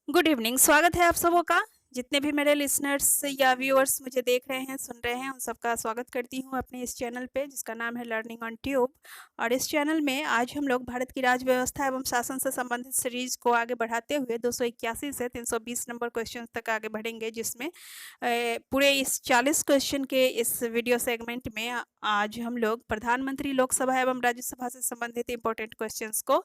Good evening. स्वागत है आप सबों का। जितने भी मेरे लिसनर्स या व्यूअर्स मुझे देख रहे हैं, सुन रहे हैं, उन सबका स्वागत करती हूँ अपने इस चैनल पे जिसका नाम है लर्निंग ऑन ट्यूब। और इस चैनल में आज हम लोग भारत की राज्य व्यवस्था एवं शासन से संबंधित सीरीज को आगे बढ़ाते हुए 281 से 320 नंबर क्वेश्चन तक आगे बढ़ेंगे, जिसमें पूरे इस 40 क्वेश्चन के इस वीडियो सेगमेंट में आज हम लोग प्रधानमंत्री, लोकसभा एवं राज्यसभा से संबंधित इंपॉर्टेंट क्वेश्चंस को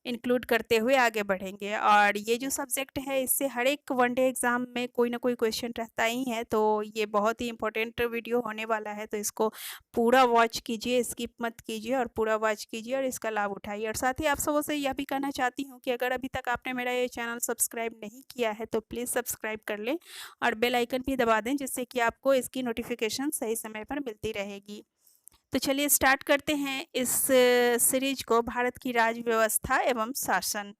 इंक्लूड करते हुए आगे बढ़ेंगे। और ये जो सब्जेक्ट है, इससे हर एक वनडे एग्जाम में कोई ना कोई क्वेश्चन रहता ही है, तो ये बहुत ही इंपॉर्टेंट वीडियो होने वाला है। तो इसको पूरा वॉच कीजिए, स्किप मत कीजिए और पूरा वॉच कीजिए और इसका लाभ उठाइए। और साथ ही आप सबों से यह भी कहना चाहती हूँ कि अगर अभी तक आपने मेरा ये चैनल सब्सक्राइब नहीं किया है तो प्लीज़ सब्सक्राइब कर लें और बेल आइकन भी दबा दें, जिससे कि आपको इसकी नोटिफिकेशन सही समय पर मिलती रहेगी। तो चलिए स्टार्ट करते हैं इस सीरीज को, भारत की राज्य व्यवस्था एवं शासन।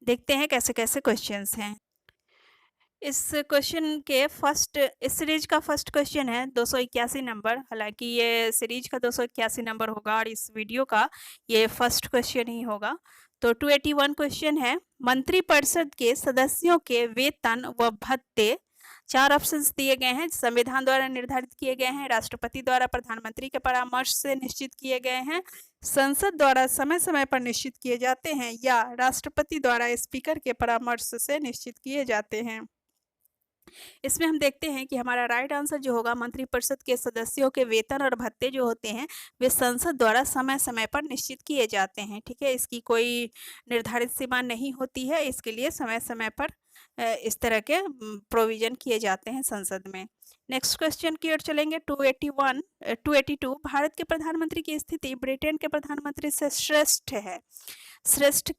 देखते हैं कैसे कैसे क्वेश्चंस हैं। इस क्वेश्चन के इस सीरीज का फर्स्ट क्वेश्चन है 281 नंबर। हालांकि ये सीरीज का 281 नंबर होगा और इस वीडियो का ये फर्स्ट क्वेश्चन ही होगा। तो 281 क्वेश्चन है, मंत्रिपरिषद के सदस्यों के वेतन व भत्ते। चार ऑप्शंस दिए गए हैं, संविधान द्वारा निर्धारित किए गए हैं, राष्ट्रपति द्वारा प्रधानमंत्री के परामर्श से निश्चित किए गए हैं, संसद द्वारा समय समय पर निश्चित किए जाते हैं, या राष्ट्रपति द्वारा स्पीकर के परामर्श से निश्चित किए जाते हैं। इसमें हम देखते हैं कि हमारा राइट आंसर जो होगा, मंत्रिपरिषद के सदस्यों के वेतन और भत्ते जो होते हैं वे संसद द्वारा समय समय पर निश्चित किए जाते हैं। ठीक है, इसकी कोई निर्धारित सीमा नहीं होती है, इसके लिए समय समय पर इस तरह के प्रोविजन किए जाते हैं संसद में। नेक्स्ट क्वेश्चन की ओर चलेंगे। 282 भारत के प्रधानमंत्री की स्थिति ब्रिटेन के प्रधानमंत्री से श्रेष्ठ है। श्रेष्ठ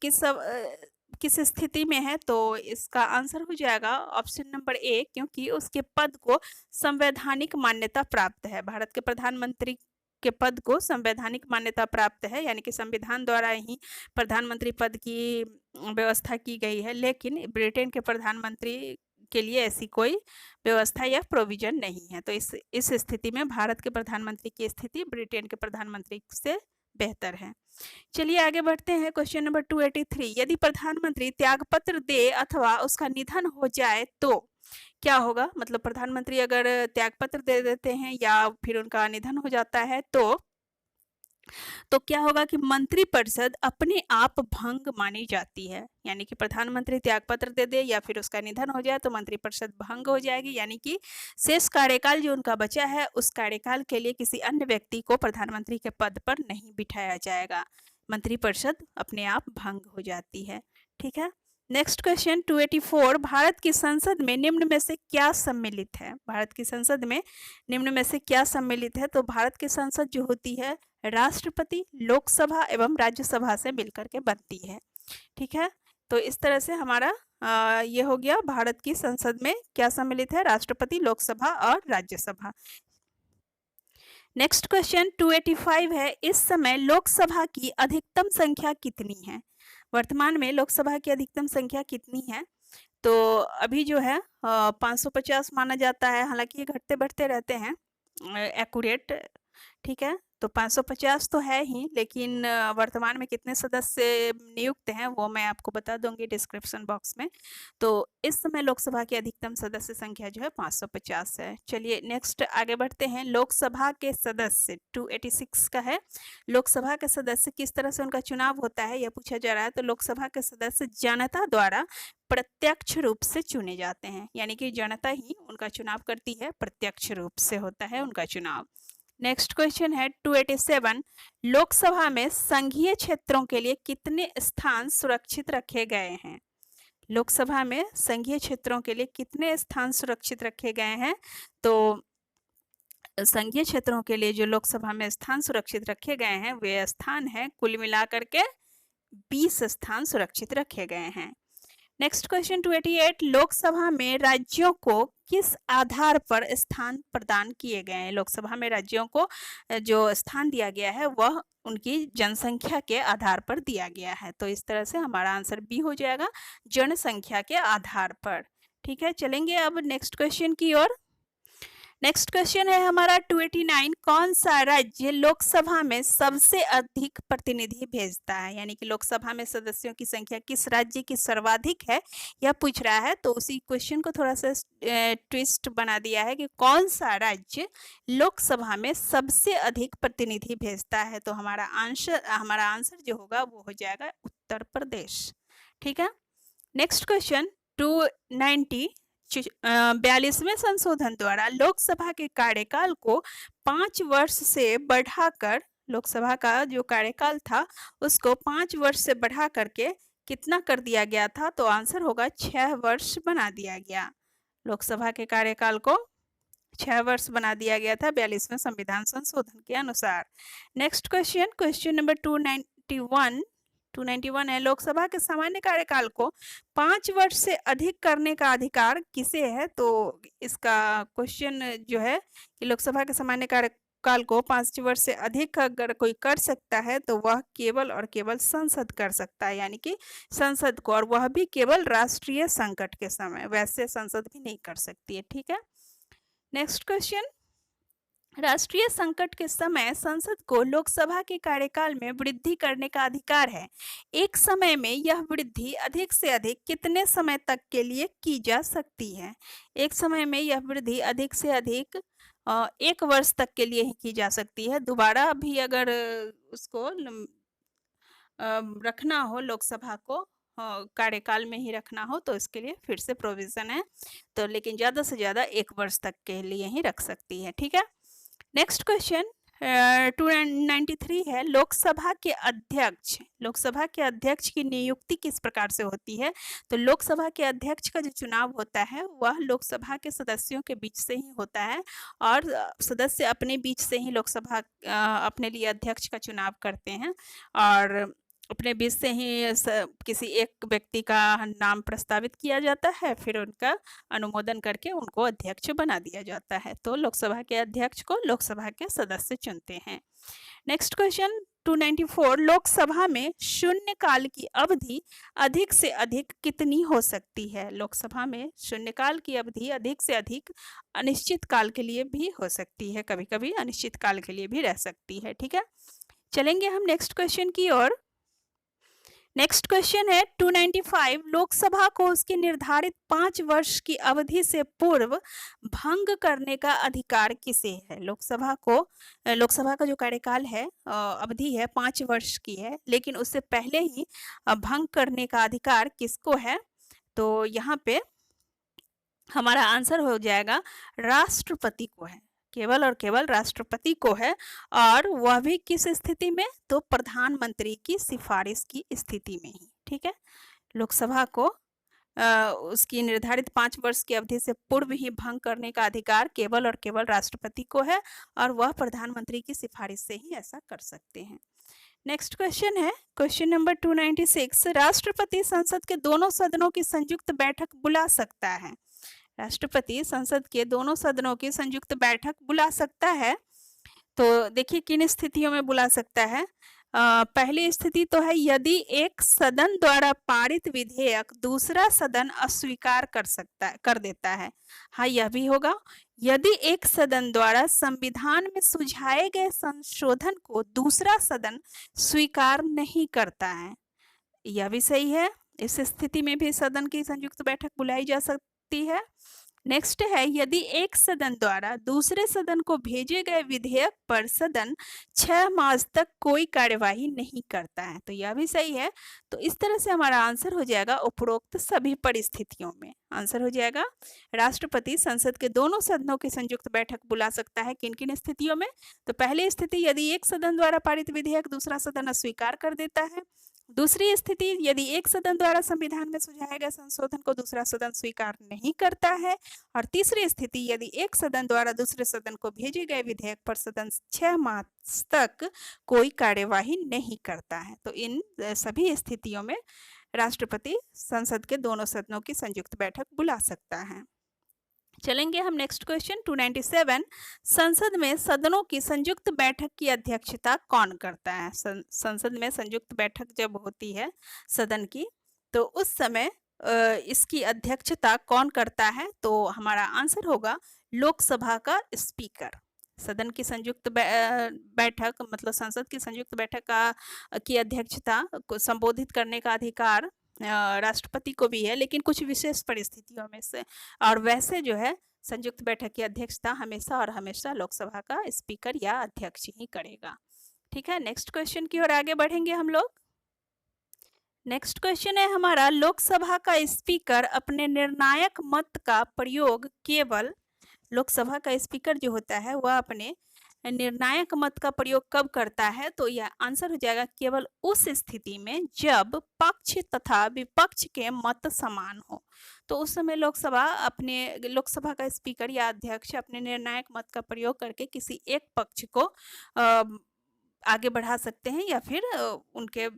किस स्थिति में है? तो इसका आंसर हो जाएगा ऑप्शन नंबर ए, क्योंकि उसके पद को संवैधानिक मान्यता प्राप्त है। भारत के प्रधानमंत्री के पद को संवैधानिक मान्यता प्राप्त है, यानी कि संविधान द्वारा ही प्रधानमंत्री पद की व्यवस्था की गई है, लेकिन ब्रिटेन के प्रधानमंत्री के लिए ऐसी कोई व्यवस्था या प्रोविजन नहीं है। तो इस स्थिति में भारत के प्रधानमंत्री की स्थिति ब्रिटेन के प्रधानमंत्री से बेहतर है। चलिए आगे बढ़ते हैं। क्वेश्चन नंबर 283, यदि प्रधानमंत्री त्यागपत्र दे अथवा उसका निधन हो जाए तो क्या होगा? मतलब प्रधानमंत्री अगर त्यागपत्र दे देते हैं या फिर उनका निधन हो जाता है तो क्या होगा कि मंत्रिपरिषद अपने आप भंग मानी जाती है। यानी कि प्रधानमंत्री त्यागपत्र दे दे या फिर उसका निधन हो जाए तो मंत्रिपरिषद भंग हो जाएगी, यानी कि शेष कार्यकाल जो उनका बचा है उस कार्यकाल के लिए किसी अन्य व्यक्ति को प्रधानमंत्री के पद पर नहीं बिठाया जाएगा। मंत्रिपरिषद अपने आप भंग हो जाती है। ठीक है, नेक्स्ट क्वेश्चन 284, भारत की संसद में निम्न में से क्या सम्मिलित है? भारत की संसद में निम्न में से क्या सम्मिलित है? तो भारत की संसद जो होती है राष्ट्रपति, लोकसभा एवं राज्यसभा से मिलकर के बनती है। ठीक है, तो इस तरह से हमारा ये हो गया, भारत की संसद में क्या सम्मिलित है? राष्ट्रपति, लोकसभा और राज्यसभा। नेक्स्ट क्वेश्चन 285 है, इस समय लोकसभा की अधिकतम संख्या कितनी है? वर्तमान में लोकसभा की अधिकतम संख्या कितनी है? तो अभी जो है 550 माना जाता है, हालांकि ये घटते बढ़ते रहते हैं एक्यूरेट। ठीक है, तो 550 तो है ही, लेकिन वर्तमान में कितने सदस्य नियुक्त हैं वो मैं आपको बता दूंगी डिस्क्रिप्शन बॉक्स में। तो इस समय लोकसभा की अधिकतम सदस्य संख्या जो है 550 है। चलिए नेक्स्ट आगे बढ़ते हैं। लोकसभा के सदस्य 286 का है, लोकसभा के सदस्य किस तरह से उनका चुनाव होता है यह पूछा जा रहा है। तो लोकसभा के सदस्य जनता द्वारा प्रत्यक्ष रूप से चुने जाते हैं, यानी कि जनता ही उनका चुनाव करती है, प्रत्यक्ष रूप से होता है उनका चुनाव। नेक्स्ट क्वेश्चन है 287, लोकसभा में संघीय क्षेत्रों के लिए कितने स्थान सुरक्षित रखे गए हैं? लोकसभा में संघीय क्षेत्रों के लिए कितने स्थान सुरक्षित रखे गए हैं? तो संघीय क्षेत्रों के लिए जो लोकसभा में स्थान सुरक्षित रखे गए हैं वे स्थान है कुल मिलाकर के 20 स्थान सुरक्षित रखे गए हैं। नेक्स्ट क्वेश्चन 288, लोकसभा में राज्यों को किस आधार पर स्थान प्रदान किए गए हैं? लोकसभा में राज्यों को जो स्थान दिया गया है वह उनकी जनसंख्या के आधार पर दिया गया है। तो इस तरह से हमारा आंसर बी हो जाएगा, जनसंख्या के आधार पर। ठीक है, चलेंगे अब नेक्स्ट क्वेश्चन की ओर। नेक्स्ट क्वेश्चन है हमारा 289, कौन सा राज्य लोकसभा में सबसे अधिक प्रतिनिधि भेजता है, यानी कि लोकसभा में सदस्यों की संख्या किस राज्य की सर्वाधिक है, यह पूछ रहा है। तो उसी क्वेश्चन को थोड़ा सा ट्विस्ट बना दिया है कि कौन सा राज्य लोकसभा में सबसे अधिक प्रतिनिधि भेजता है। तो हमारा आंसर जो होगा वो हो जाएगा उत्तर प्रदेश। ठीक है। नेक्स्ट क्वेश्चन 290, 42वें संशोधन द्वारा लोकसभा के कार्यकाल को 5 वर्ष से बढ़ाकर, लोकसभा का जो कार्यकाल था उसको 5 वर्ष से बढ़ा करके कितना कर दिया गया था। तो आंसर होगा 6 वर्ष बना दिया गया। लोकसभा के कार्यकाल को 6 वर्ष बना दिया गया था 42वें संविधान संशोधन के अनुसार। नेक्स्ट क्वेश्चन नंबर 291 है, लोकसभा के सामान्य कार्यकाल को 5 वर्ष से अधिक करने का अधिकार किसे है। तो इसका क्वेश्चन जो है कि लोकसभा के सामान्य कार्यकाल को 5 वर्ष से अधिक अगर कोई कर सकता है तो वह केवल और केवल संसद कर सकता है, यानी कि संसद को, और वह भी केवल राष्ट्रीय संकट के समय, वैसे संसद भी नहीं कर सकती है। ठीक है। नेक्स्ट क्वेश्चन, राष्ट्रीय संकट के समय संसद को लोकसभा के कार्यकाल में वृद्धि करने का अधिकार है। एक समय में यह वृद्धि अधिक से अधिक कितने समय तक के लिए की जा सकती है। एक समय में यह वृद्धि अधिक से अधिक 1 वर्ष तक के लिए ही की जा सकती है। दोबारा भी अगर उसको रखना हो, लोकसभा को कार्यकाल में ही रखना हो, तो इसके लिए फिर से प्रोविजन है। तो लेकिन ज़्यादा से ज़्यादा 1 वर्ष तक के लिए ही रख सकती है। ठीक है। नेक्स्ट क्वेश्चन 293 है, लोकसभा के अध्यक्ष की नियुक्ति किस प्रकार से होती है। तो लोकसभा के अध्यक्ष का जो चुनाव होता है वह लोकसभा के सदस्यों के बीच से ही होता है, और सदस्य अपने बीच से ही लोकसभा अपने लिए अध्यक्ष का चुनाव करते हैं, और अपने बीच से ही किसी एक व्यक्ति का नाम प्रस्तावित किया जाता है, फिर उनका अनुमोदन करके उनको अध्यक्ष बना दिया जाता है। तो लोकसभा के अध्यक्ष को लोकसभा के सदस्य चुनते हैं। नेक्स्ट क्वेश्चन 294, लोकसभा में शून्यकाल की अवधि अधिक से अधिक कितनी हो सकती है। लोकसभा में शून्यकाल की अवधि अधिक से अधिक अनिश्चित काल के लिए भी हो सकती है, कभी कभी अनिश्चित काल के लिए भी रह सकती है। ठीक है। चलेंगे हम नेक्स्ट क्वेश्चन की ओर। नेक्स्ट क्वेश्चन है 295, लोकसभा को उसकी निर्धारित 5 वर्ष की अवधि से पूर्व भंग करने का अधिकार किसे है। लोकसभा का जो कार्यकाल है, अवधि है 5 वर्ष की है, लेकिन उससे पहले ही भंग करने का अधिकार किसको है। तो यहाँ पे हमारा आंसर हो जाएगा राष्ट्रपति को है, केवल और केवल राष्ट्रपति को है, और वह भी किस स्थिति में, तो प्रधानमंत्री की सिफारिश की स्थिति में ही। ठीक है। लोकसभा को उसकी निर्धारित 5 वर्ष की अवधि से पूर्व ही भंग करने का अधिकार केवल और केवल राष्ट्रपति को है, और वह प्रधानमंत्री की सिफारिश से ही ऐसा कर सकते हैं। नेक्स्ट क्वेश्चन है क्वेश्चन नंबर 296, राष्ट्रपति संसद के दोनों सदनों की संयुक्त बैठक बुला सकता है। राष्ट्रपति संसद के दोनों सदनों की संयुक्त बैठक बुला सकता है। तो देखिए किन स्थितियों में बुला सकता है। पहली स्थिति तो है यदि एक सदन द्वारा पारित विधेयक दूसरा सदन अस्वीकार कर देता है। हाँ, यह भी होगा यदि एक सदन द्वारा संविधान में सुझाए गए संशोधन को दूसरा सदन स्वीकार नहीं करता है, यह भी सही है। इस स्थिति में भी सदन की संयुक्त बैठक बुलाई जा सकती है। नेक्स्ट है यदि एक सदन द्वारा दूसरे सदन को भेजे गए विधेयक पर सदन 6 मास तक कोई कार्यवाही नहीं करता है, तो यह भी सही है। तो इस तरह से हमारा आंसर हो जाएगा उपरोक्त सभी परिस्थितियों में। आंसर हो जाएगा राष्ट्रपति संसद के दोनों सदनों की संयुक्त बैठक बुला सकता है। किन किन स्थितियों में, तो पहली स्थिति यदि एक सदन द्वारा पारित विधेयक दूसरा सदन अस्वीकार कर देता है। दूसरी स्थिति यदि एक सदन द्वारा संविधान में सुझाए गए संशोधन को दूसरा सदन स्वीकार नहीं करता है। और तीसरी स्थिति यदि एक सदन द्वारा दूसरे सदन को भेजे गए विधेयक पर सदन 6 मास तक कोई कार्यवाही नहीं करता है। तो इन सभी स्थितियों में राष्ट्रपति संसद के दोनों सदनों की संयुक्त बैठक बुला सकता है। चलेंगे हम नेक्स्ट क्वेश्चन 297, संसद में सदनों की संयुक्त बैठक की अध्यक्षता कौन करता है। संसद में संयुक्त बैठक जब होती है सदन की, तो उस समय इसकी अध्यक्षता कौन करता है? तो हमारा आंसर होगा लोकसभा का स्पीकर। सदन की संयुक्त बैठक मतलब संसद की संयुक्त बैठक की अध्यक्षता को संबोधित करने का अधिकार राष्ट्रपति को भी है, लेकिन कुछ विशेष परिस्थितियों में से, और वैसे जो है संयुक्त बैठक की अध्यक्षता हमेशा और हमेशा लोकसभा का स्पीकर या अध्यक्ष ही करेगा। ठीक है, नेक्स्ट क्वेश्चन की ओर आगे बढ़ेंगे हम लोग। नेक्स्ट क्वेश्चन है हमारा, लोकसभा का स्पीकर अपने निर्णायक मत का प्रयोग केवल, लोकसभा का स्पीकर जो होता है वह अपने निर्णायक मत का प्रयोग कब करता है? तो यह आंसर हो जाएगा केवल उस स्थिति में जब पक्ष तथा विपक्ष के मत समान हो। तो उस समय लोकसभा का स्पीकर या अध्यक्ष अपने निर्णायक मत का प्रयोग करके किसी एक पक्ष को आगे बढ़ा सकते हैं या फिर उनके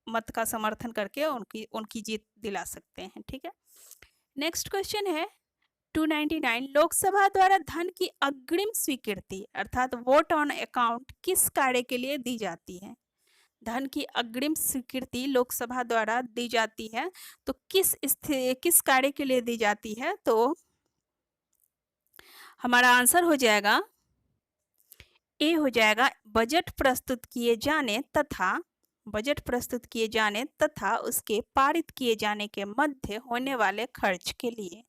मत का समर्थन करके उनकी जीत दिला सकते हैं। ठीक है, नेक्स्ट क्वेश्चन है 299, लोकसभा द्वारा धन की अग्रिम स्वीकृति अर्थात वोट ऑन अकाउंट किस कार्य के लिए दी जाती है? धन की अग्रिम स्वीकृति लोकसभा द्वारा दी जाती है तो किस कार्य के लिए दी जाती है? तो हमारा आंसर हो जाएगा ए हो जाएगा बजट प्रस्तुत किए जाने तथा उसके पारित किए जाने के मध्य होने वाले खर्च के लिए।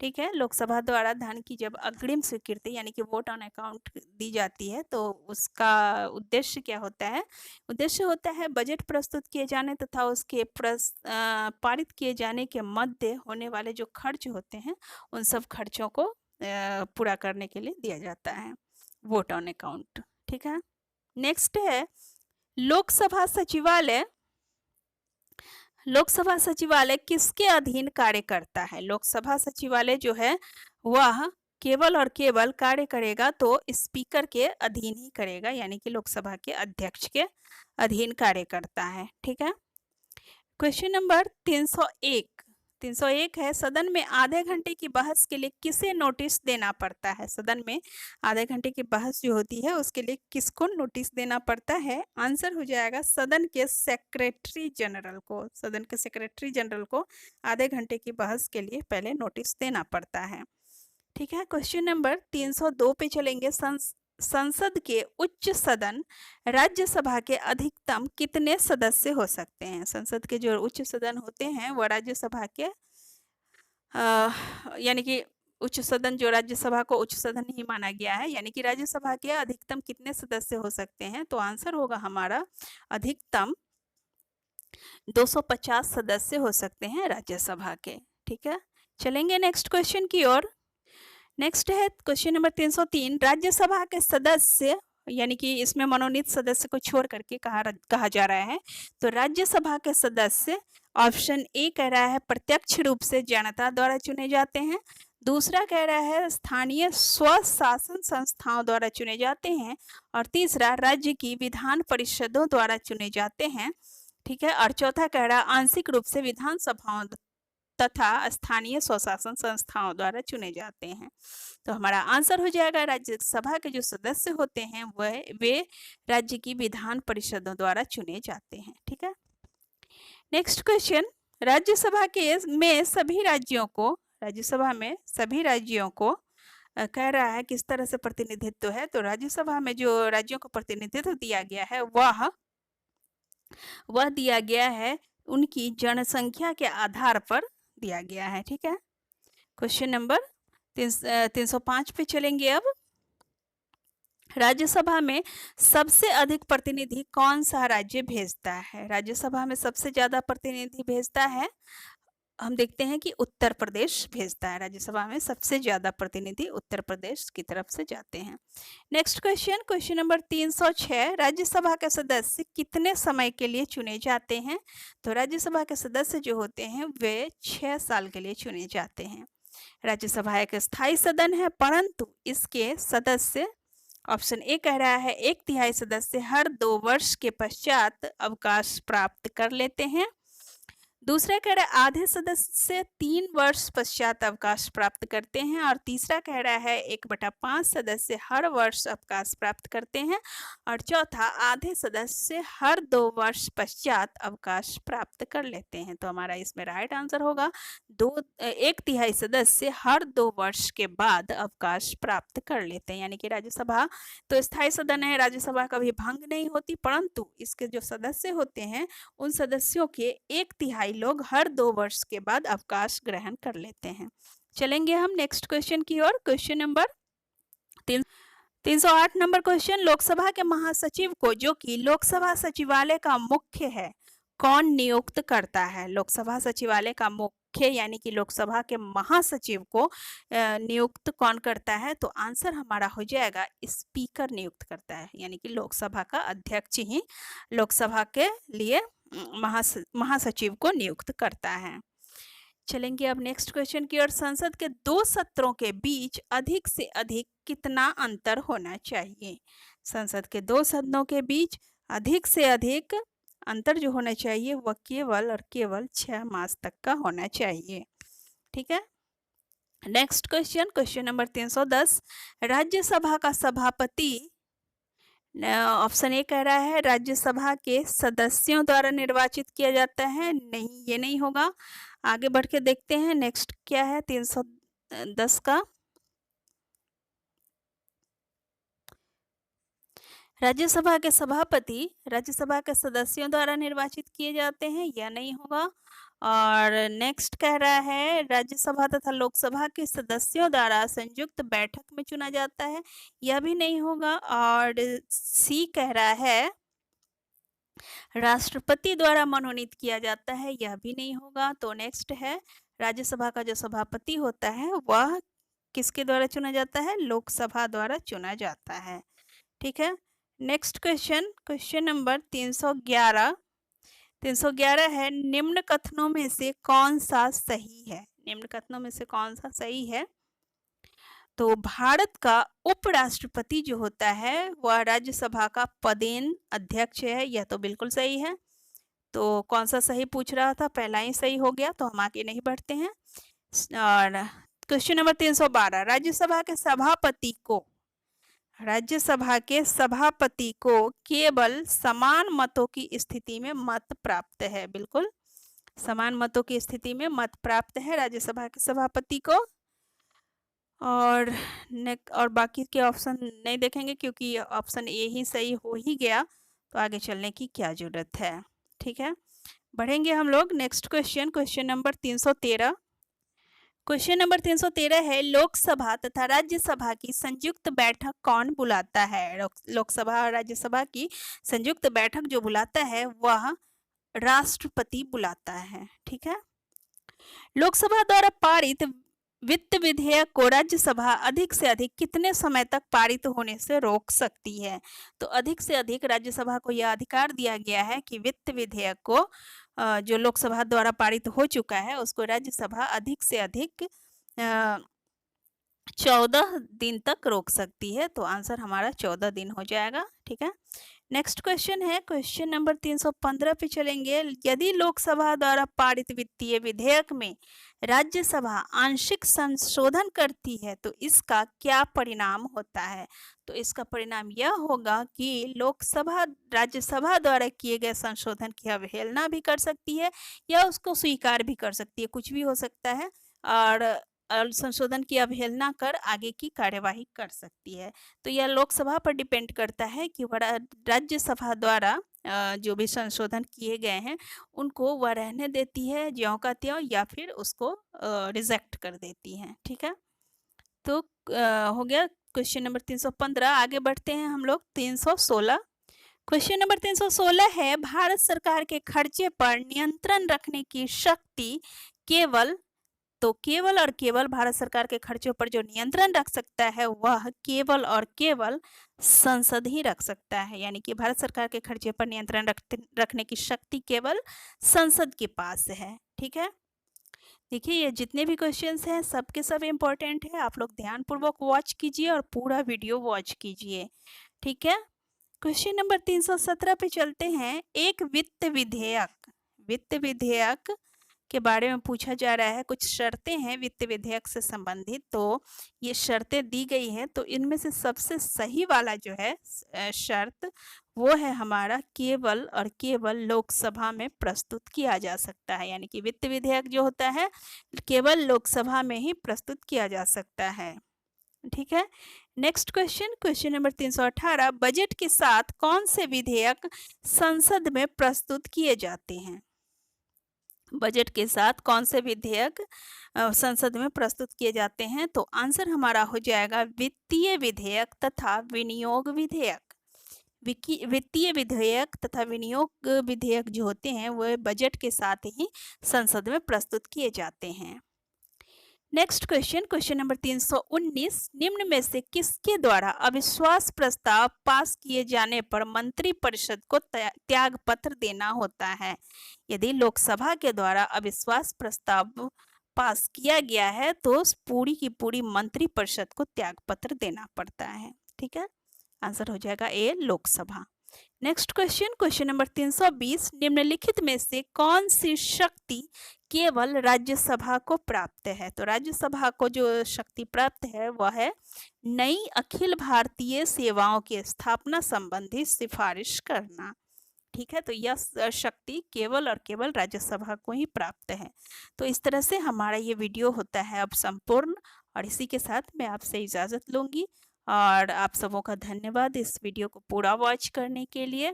ठीक है, लोकसभा द्वारा धन की जब अग्रिम स्वीकृति यानी कि वोट ऑन अकाउंट दी जाती है तो उसका उद्देश्य क्या होता है? उद्देश्य होता है बजट प्रस्तुत किए जाने तथा उसके पारित किए जाने के मध्य होने वाले जो खर्च होते हैं उन सब खर्चों को पूरा करने के लिए दिया जाता है वोट ऑन अकाउंट। ठीक है, नेक्स्ट है लोकसभा सचिवालय किसके अधीन कार्य करता है? लोकसभा सचिवालय जो है वह केवल और केवल कार्य करेगा तो स्पीकर के अधीन ही करेगा, यानी कि लोकसभा के अध्यक्ष के अधीन कार्य करता है। ठीक है, क्वेश्चन नंबर 301 है, सदन में आधे घंटे की बहस के लिए किसे नोटिस देना पड़ता है? सदन में आधे घंटे की बहस जो होती है उसके लिए किसको नोटिस देना पड़ता है? आंसर हो जाएगा सदन के सेक्रेटरी जनरल को। सदन के सेक्रेटरी जनरल को आधे घंटे की बहस के लिए पहले नोटिस देना पड़ता है। ठीक है, क्वेश्चन नंबर 302 पे चलेंगे। संसद के उच्च सदन राज्यसभा के अधिकतम कितने सदस्य हो सकते हैं? संसद के जो उच्च सदन होते हैं वो राज्यसभा के यानी कि उच्च सदन जो राज्यसभा को उच्च सदन ही माना गया है, यानी कि राज्यसभा के अधिकतम कितने सदस्य हो सकते हैं? तो आंसर होगा हमारा अधिकतम 250 सदस्य हो सकते हैं राज्यसभा के। ठीक है, चलेंगे नेक्स्ट क्वेश्चन की ओर। नेक्स्ट है क्वेश्चन नंबर 303, राज्यसभा के सदस्य यानी कि इसमें मनोनीत सदस्य को छोड़ करके कहा जा रहा है, तो राज्यसभा के सदस्य ऑप्शन ए कह रहा है प्रत्यक्ष रूप से जनता द्वारा चुने जाते हैं, दूसरा कह रहा है स्थानीय स्वशासन संस्थाओं द्वारा चुने जाते हैं, और तीसरा राज्य की विधान परिषदों द्वारा चुने जाते हैं। ठीक है, और चौथा कह रहा है आंशिक रूप से विधानसभाओं तथा स्थानीय स्वशासन संस्थाओं द्वारा चुने जाते हैं। तो हमारा आंसर हो जाएगा राज्यसभा के जो सदस्य होते हैं वे राज्य की विधान परिषदों द्वारा चुने जाते हैं। ठीक है, नेक्स्ट क्वेश्चन, राज्यसभा में सभी राज्यों को कह रहा है किस तरह से प्रतिनिधित्व है? तो राज्यसभा में जो राज्यों को प्रतिनिधित्व दिया गया है वह दिया गया है उनकी जनसंख्या के आधार पर दिया गया है। ठीक है, क्वेश्चन नंबर 305 पे चलेंगे। अब राज्यसभा में सबसे अधिक प्रतिनिधि कौन सा राज्य भेजता है? राज्यसभा में सबसे ज्यादा प्रतिनिधि भेजता है, हम देखते हैं कि उत्तर प्रदेश भेजता है। राज्यसभा में सबसे ज्यादा प्रतिनिधि उत्तर प्रदेश की तरफ से जाते हैं। नेक्स्ट क्वेश्चन नंबर 306, राज्यसभा के सदस्य कितने समय के लिए चुने जाते हैं? तो राज्यसभा के सदस्य जो होते हैं वे 6 साल के लिए चुने जाते हैं। राज्यसभा एक स्थायी सदन है, परंतु इसके सदस्य ऑप्शन ए कह रहा है 1/3 सदस्य हर 2 वर्ष के पश्चात अवकाश प्राप्त कर लेते हैं, दूसरा कह रहा है आधे सदस्य 3 वर्ष पश्चात अवकाश प्राप्त करते हैं, और तीसरा कह रहा है 1/5 सदस्य हर वर्ष अवकाश प्राप्त करते हैं, और चौथा आधे सदस्य हर 2 वर्ष पश्चात अवकाश प्राप्त कर लेते हैं। तो हमारा इसमें राइट आंसर होगा 1/3 सदस्य हर 2 वर्ष के बाद अवकाश प्राप्त कर लेते हैं। यानी कि राज्यसभा तो स्थायी सदन है, राज्यसभा कभी भंग नहीं होती, परंतु इसके जो सदस्य होते हैं उन सदस्यों के 1/3 लोग हर 2 वर्ष के बाद अवकाश ग्रहण कर लेते हैं। चलेंगे हम नेक्स्ट क्वेश्चन की ओर। Question number 308 number question, Lok Sabha के महासचिव को, जो कि लोकसभा सचिवालय का मुख्य है, कौन नियुक्त करता है? लोकसभा सचिवालय का मुख्य यानी कि लोकसभा के महासचिव को नियुक्त कौन करता है? तो आंसर हमारा हो जाएगा स्पीकर नियुक्त करता है, यानी कि लोकसभा का अध्यक्ष ही लोकसभा के लिए महासचिव को नियुक्त करता है। चलेंगे अब नेक्स्ट क्वेश्चन की ओर। संसद के 2 सत्रों के बीच अधिक से अधिक कितना अंतर होना चाहिए? संसद के 2 सदनों के बीच अधिक से अधिक अंतर जो होना चाहिए वह केवल और केवल 6 मास तक का होना चाहिए। ठीक है। Next question, question number 310, Rajya Sabha का सभापति, ऑप्शन ए कह रहा है राज्यसभा के सदस्यों द्वारा निर्वाचित किया जाता है। नहीं, ये नहीं होगा। आगे बढ़ के देखते हैं नेक्स्ट क्या है 310 का। राज्यसभा के सभापति राज्यसभा के सदस्यों द्वारा निर्वाचित किए जाते हैं, यह नहीं होगा। और नेक्स्ट कह रहा है राज्यसभा तथा लोकसभा के सदस्यों द्वारा संयुक्त बैठक में चुना जाता है, यह भी नहीं होगा। और सी कह रहा है राष्ट्रपति द्वारा मनोनीत किया जाता है, यह भी नहीं होगा। तो नेक्स्ट है राज्यसभा का जो सभापति होता है वह किसके द्वारा चुना जाता है? लोकसभा द्वारा चुना जाता है। ठीक है। नेक्स्ट क्वेश्चन, क्वेश्चन नंबर 311 है, निम्न कथनों में से कौन सा सही है? निम्न कथनों में से कौन सा सही है? तो भारत का उपराष्ट्रपति जो होता है वह राज्यसभा का पदेन अध्यक्ष है, यह तो बिल्कुल सही है। तो कौन सा सही पूछ रहा था, पहला ही सही हो गया, तो हम आगे नहीं बढ़ते हैं। और क्वेश्चन नंबर 312, राज्यसभा के सभापति को केवल समान मतों की स्थिति में मत प्राप्त है। बिल्कुल समान मतों की स्थिति में मत प्राप्त है राज्यसभा के सभापति को। और बाकी के ऑप्शन नहीं देखेंगे क्योंकि ऑप्शन ए ही सही हो ही गया, तो आगे चलने की क्या जरूरत है। ठीक है, बढ़ेंगे हम लोग next question, question number 313। Question number 313 है, लोकसभा तथा राज्यसभा की संयुक्त बैठक कौन बुलाता है? लोकसभा और राज्यसभा की संयुक्त बैठक जो बुलाता है वह राष्ट्रपति बुलाता है। ठीक है। लोकसभा द्वारा पारित वित्त विधेयक को राज्यसभा अधिक से अधिक कितने समय तक पारित होने से रोक सकती है? तो अधिक से अधिक राज्यसभा को यह अधिकार दिया गया है कि वित्त विधेयक को जो लोकसभा द्वारा पारित हो चुका है उसको राज्यसभा अधिक से अधिक 14 दिन तक रोक सकती है। तो आंसर हमारा 14 दिन हो जाएगा। ठीक है। नेक्स्ट क्वेश्चन है क्वेश्चन नंबर 315 पे चलेंगे। यदि लोकसभा द्वारा पारित वित्तीय विधेयक में राज्यसभा आंशिक संशोधन करती है तो इसका क्या परिणाम होता है? तो इसका परिणाम यह होगा कि लोकसभा राज्यसभा द्वारा किए गए संशोधन की अवहेलना भी कर सकती है या उसको स्वीकार भी कर सकती है, कुछ भी हो सकता है, और संशोधन की अवहेलना कर आगे की कार्यवाही कर सकती है। तो यह लोकसभा पर डिपेंड करता है कि वह राज्यसभा द्वारा जो भी संशोधन किए गए हैं उनको वह रहने देती है ज्यों का त्यों या फिर उसको रिजेक्ट कर देती है। ठीक है, तो हो गया क्वेश्चन नंबर 315। आगे बढ़ते हैं हम लोग 316। क्वेश्चन नंबर 316 है, भारत सरकार के खर्चे पर नियंत्रण रखने की शक्ति केवल और केवल भारत सरकार के खर्चों पर जो नियंत्रण रख सकता है वह केवल और केवल संसद ही रख सकता है। यानी कि भारत सरकार के खर्चे पर नियंत्रण रखने की शक्ति केवल संसद के पास है। ठीक है, देखिए ये जितने भी क्वेश्चंस हैं सबके सब इम्पोर्टेंट है, आप लोग ध्यानपूर्वक वॉच कीजिए और पूरा वीडियो वॉच कीजिए। ठीक है, क्वेश्चन नंबर 317 पे चलते हैं। एक वित्त विधेयक के बारे में पूछा जा रहा है। कुछ शर्तें हैं वित्त विधेयक से संबंधित, तो ये शर्तें दी गई हैं। तो इनमें से सबसे सही वाला जो है शर्त, वो है हमारा केवल और केवल लोकसभा में प्रस्तुत किया जा सकता है। यानी कि वित्त विधेयक जो होता है केवल लोकसभा में ही प्रस्तुत किया जा सकता है। ठीक है। Next question, question number 318, budget के साथ कौन से विधेयक संसद में प्रस्तुत किए जाते हैं? बजट के साथ कौन से विधेयक संसद में प्रस्तुत किए जाते हैं? तो आंसर हमारा हो जाएगा वित्तीय विधेयक तथा विनियोग विधेयक। वित्तीय विधेयक तथा विनियोग विधेयक जो होते हैं वह बजट के साथ ही संसद में प्रस्तुत किए जाते हैं। नेक्स्ट क्वेश्चन, क्वेश्चन नंबर 319, निम्न में से किसके द्वारा अविश्वास प्रस्ताव पास किए जाने पर मंत्रिपरिषद को त्याग पत्र देना होता है? यदि लोकसभा के द्वारा अविश्वास प्रस्ताव पास किया गया है तो पूरी की पूरी मंत्रिपरिषद को त्याग पत्र देना पड़ता है। ठीक है, आंसर हो जाएगा A, Lok Sabha. Next question, question number 320, निम्नलिखित में से कौन सी शक्ति केवल राज्यसभा को प्राप्त है? तो राज्यसभा को जो शक्ति प्राप्त है वह है नई अखिल भारतीय सेवाओं की स्थापना संबंधी सिफारिश करना। ठीक है, तो यह शक्ति केवल और केवल राज्यसभा को ही प्राप्त है। तो इस तरह से हमारा ये वीडियो होता है अब संपूर्ण, और इसी के साथ मैं आपसे इजाज़त लूँगी। और आप सबों का धन्यवाद इस वीडियो को पूरा वॉच करने के लिए।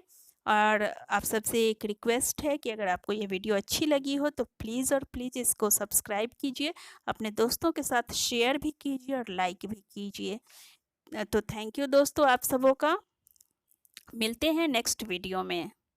और आप सबसे एक रिक्वेस्ट है कि अगर आपको ये वीडियो अच्छी लगी हो तो प्लीज़ और प्लीज़ इसको सब्सक्राइब कीजिए, अपने दोस्तों के साथ शेयर भी कीजिए और लाइक भी कीजिए। तो थैंक यू दोस्तों आप सबों का। मिलते हैं नेक्स्ट वीडियो में।